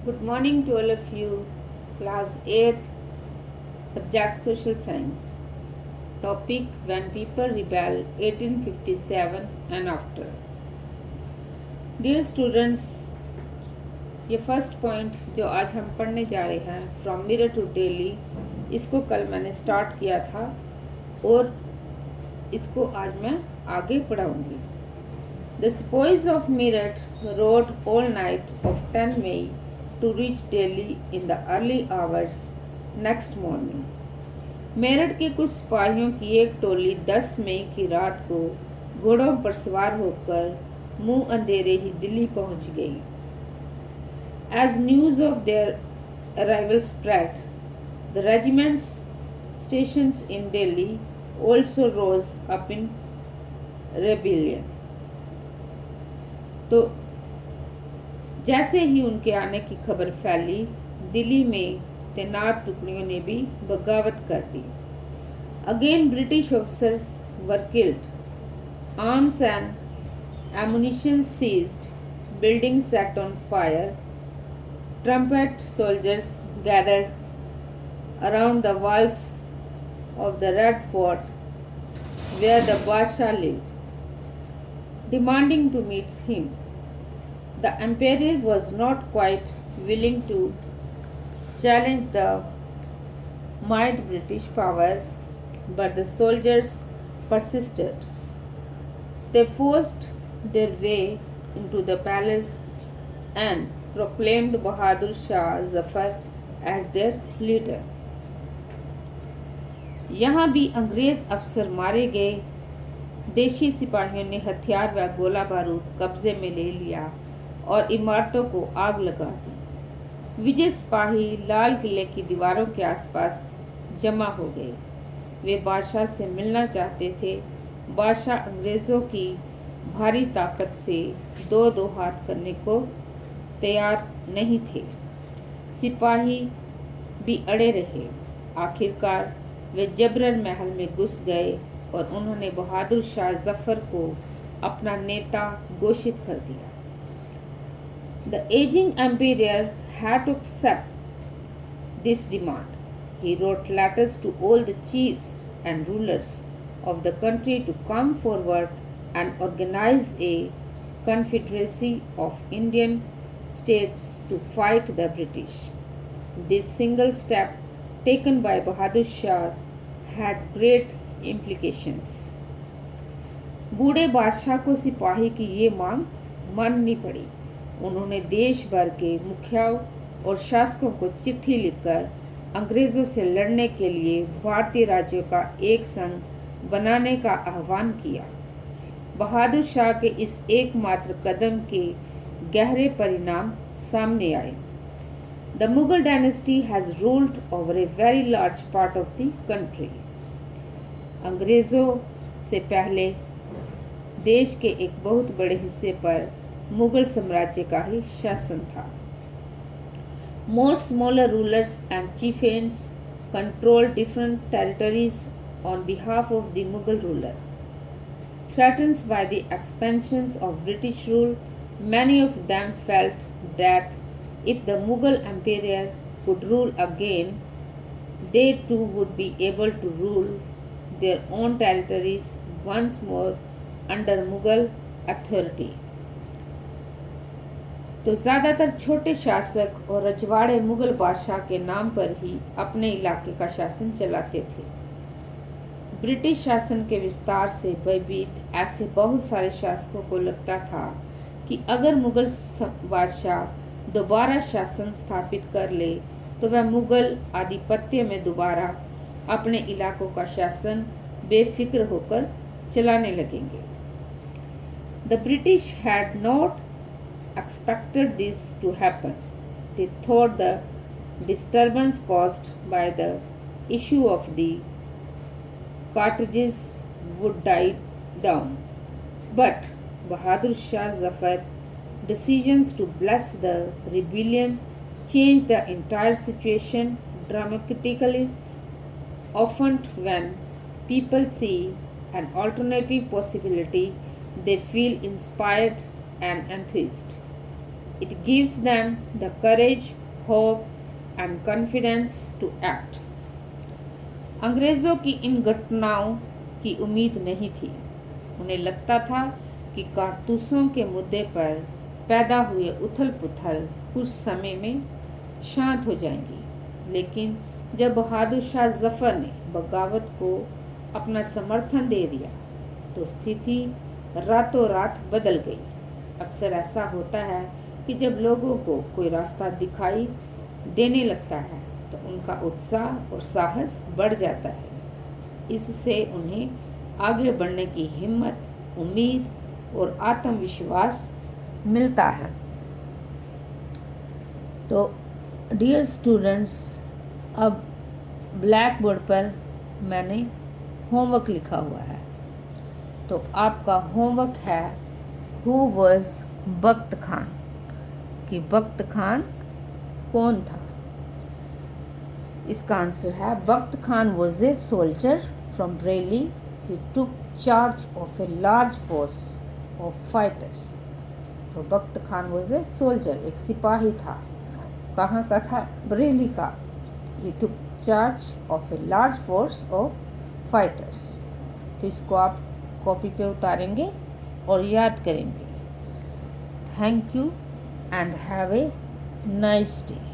Good morning to all of you. Class 8th, subject Social Science. Topic When People Rebel 1857 and After. Dear students, ये first point जो आज हम पढ़ने जा रहे हैं फ्रॉम मिरर टू डेली, इसको कल मैंने स्टार्ट किया था और इसको आज मैं आगे पढ़ाऊंगी. The sepoys of Meerut rode all night of 10 May to reach Delhi in the early hours next morning. Meerut के कुछ सिपाहियों की एक टोली 10 मई की रात को घोड़ों पर सवार होकर मुंह अंधेरे ही दिल्ली पहुंच गई. As news of their arrival spread, the regiments stations in Delhi also rose up in rebellion. तो जैसे ही उनके आने की खबर फैली, दिल्ली में तैनात टुकड़ियों ने भी बगावत कर दी. Again British officers were killed, arms and ammunition seized, buildings set on fire, trumpet soldiers gathered around the walls of the Red Fort where the Basha lived, demanding to meet him. The emperor was not quite willing to challenge the mighty British power, but the soldiers persisted. They forced their way into the palace and proclaimed Bahadur Shah Zafar as their leader. यहाँ भी अंग्रेज अफसर मारे गए. देशी सिपाहियों ने हथियार व गोला बारूद कब्जे में ले लिया और इमारतों को आग लगा दी. विजय सिपाही लाल किले की दीवारों के आसपास जमा हो गए. वे बादशाह से मिलना चाहते थे. बादशाह अंग्रेज़ों की भारी ताकत से दो हाथ करने को तैयार नहीं थे. सिपाही भी अड़े रहे. आखिरकार वे जबरन महल में घुस गए और उन्होंने बहादुर शाह जफर को अपना नेता घोषित कर दिया. The aging emperor had to accept this demand. He wrote letters to all the chiefs and rulers of the country to come forward and organize a confederacy of Indian states to fight the British. This single step taken by Bahadur Shah had great implications. बूढ़े बादशाह को सिपाही की ये मांग माननी पड़ी. उन्होंने देश भर के मुखियाओं और शासकों को चिट्ठी लिखकर अंग्रेज़ों से लड़ने के लिए भारतीय राज्यों का एक संघ बनाने का आह्वान किया. बहादुर शाह के इस एकमात्र कदम के गहरे परिणाम सामने आए. The Mughal dynasty has ruled over a very large part of the country. अंग्रेज़ों से पहले देश के एक बहुत बड़े हिस्से पर मुगल साम्राज्य का ही शासन था. More smaller rulers and chieftains controlled different territories on behalf of the Mughal ruler. Threatened by the expansions of British rule, many of them felt that if the Mughal emperor could rule again, they too would be able to rule their own territories once more under Mughal authority. तो ज़्यादातर छोटे शासक और रजवाड़े मुगल बादशाह के नाम पर ही अपने इलाके का शासन चलाते थे. ब्रिटिश शासन के विस्तार से भयभीत ऐसे बहुत सारे शासकों को लगता था कि अगर मुगल बादशाह दोबारा शासन स्थापित कर ले तो वह मुगल आधिपत्य में दोबारा अपने इलाकों का शासन बेफिक्र होकर चलाने लगेंगे. The British had not expected this to happen. They thought the disturbance caused by the issue of the cartridges would die down. But Bahadur Shah Zafar's decisions to bless the rebellion changed the entire situation dramatically. Often when people see an alternative possibility, they feel inspired and enthused. It gives them the courage, hope, and confidence to act. अंग्रेज़ों की इन घटनाओं की उम्मीद नहीं थी। उन्हें लगता था कि कारतूसों के मुद्दे पर पैदा हुए उथल पुथल कुछ समय में शांत हो जाएंगी, लेकिन जब बहादुर शाह जफर ने बगावत को अपना समर्थन दे दिया तो स्थिति रातों रात बदल गई। अक्सर ऐसा होता है कि जब लोगों को कोई रास्ता दिखाई देने लगता है तो उनका उत्साह और साहस बढ़ जाता है। इससे उन्हें आगे बढ़ने की हिम्मत, उम्मीद और आत्मविश्वास मिलता है। तो डियर स्टूडेंट्स, अब ब्लैक बोर्ड पर मैंने होमवर्क लिखा हुआ है। तो आपका होमवर्क है हु वॉज बख्त खान, कि बख्त खान कौन था। इसका आंसर है Bakht Khan was a soldier from Bareilly. He took charge of a large force of fighters. तो Bakht Khan was a soldier, एक सिपाही था। कहाँ का था? बरेली का। He took charge of a large force of fighters. तो इसको आप कॉपी पे उतारेंगे और याद करेंगे। Thank you and have a nice day.